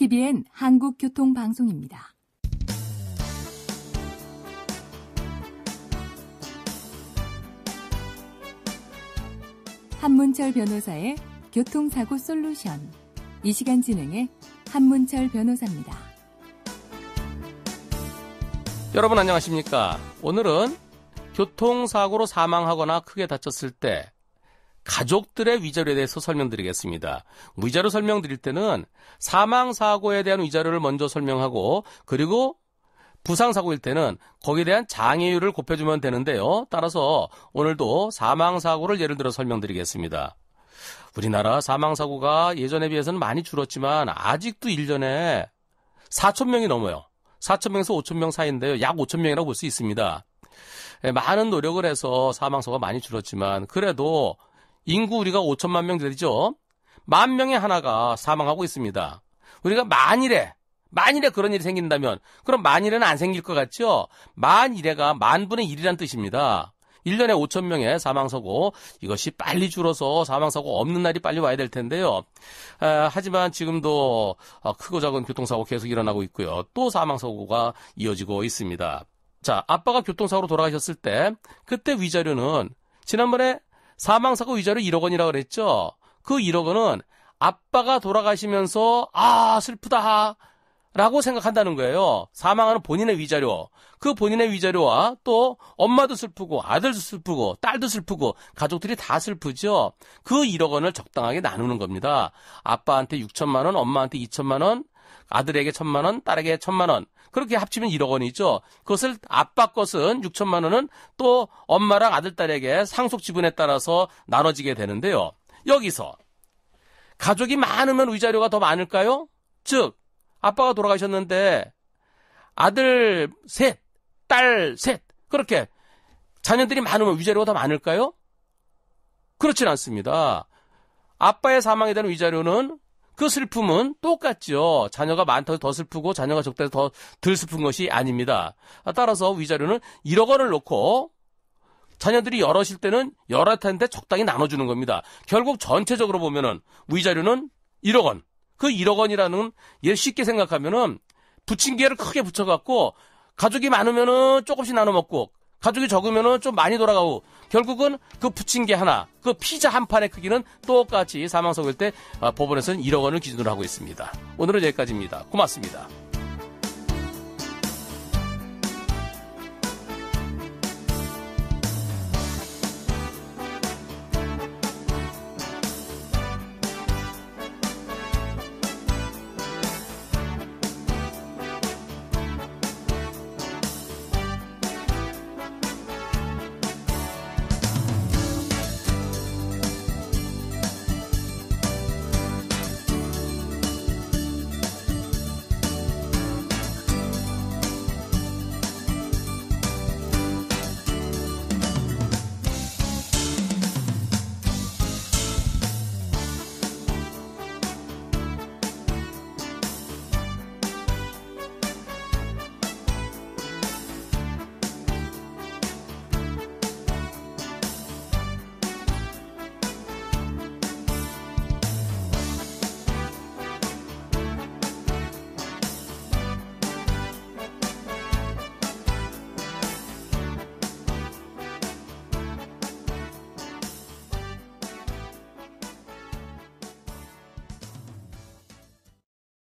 TVN 한국교통방송입니다. 한문철 변호사의 교통사고 솔루션. 이 시간 진행의 한문철 변호사입니다. 여러분 안녕하십니까? 오늘은 교통사고로 사망하거나 크게 다쳤을 때 가족들의 위자료에 대해서 설명드리겠습니다. 위자료 설명드릴 때는 사망사고에 대한 위자료를 먼저 설명하고, 그리고 부상사고일 때는 거기에 대한 장애율을 곱해주면 되는데요. 따라서 오늘도 사망사고를 예를 들어 설명드리겠습니다. 우리나라 사망사고가 예전에 비해서는 많이 줄었지만 아직도 1년에 4,000명이 넘어요. 4,000명에서 5,000명 사이인데요. 약 5,000명이라고 볼 수 있습니다. 많은 노력을 해서 사망사고가 많이 줄었지만 그래도 인구 우리가 5천만 명 되죠. 10,000명에 하나가 사망하고 있습니다. 우리가 만일에 그런 일이 생긴다면, 그럼 만일에는 안 생길 것 같죠? 만일에가 만분의 1이란 뜻입니다. 1년에 5,000명의 사망사고, 이것이 빨리 줄어서 사망사고 없는 날이 빨리 와야 될 텐데요. 하지만 지금도 크고 작은 교통사고 계속 일어나고 있고요. 또 사망사고가 이어지고 있습니다. 자, 아빠가 교통사고로 돌아가셨을 때 그때 위자료는 지난번에 사망사고 위자료 1억 원이라고 그랬죠? 그 1억 원은 아빠가 돌아가시면서 슬프다 라고 생각한다는 거예요. 사망하는 본인의 위자료. 그 본인의 위자료와 또 엄마도 슬프고 아들도 슬프고 딸도 슬프고 가족들이 다 슬프죠. 그 1억 원을 적당하게 나누는 겁니다. 아빠한테 6천만 원, 엄마한테 2천만 원, 아들에게 1,000만 원, 딸에게 1,000만 원. 그렇게 합치면 1억 원이죠. 그것을 아빠 것은 6천만 원은 또 엄마랑 아들, 딸에게 상속 지분에 따라서 나눠지게 되는데요. 여기서 가족이 많으면 위자료가 더 많을까요? 즉 아빠가 돌아가셨는데 아들 셋, 딸 셋, 그렇게 자녀들이 많으면 위자료가 더 많을까요? 그렇진 않습니다. 아빠의 사망에 대한 위자료는 그 슬픔은 똑같죠. 자녀가 많다고 더 슬프고 자녀가 적다고 더 덜 슬픈 것이 아닙니다. 따라서 위자료는 1억 원을 놓고 자녀들이 여럿일 때는 여럿한테 적당히 나눠주는 겁니다. 결국 전체적으로 보면은 위자료는 1억 원. 그 1억 원이라는 얘를 쉽게 생각하면은 부침개를 크게 붙여갖고 가족이 많으면은 조금씩 나눠 먹고 가족이 적으면은 좀 많이 돌아가고 결국은 그 부침개 하나, 그 피자 한 판의 크기는 똑같이 사망사고일 때 법원에서는 1억 원을 기준으로 하고 있습니다. 오늘은 여기까지입니다. 고맙습니다.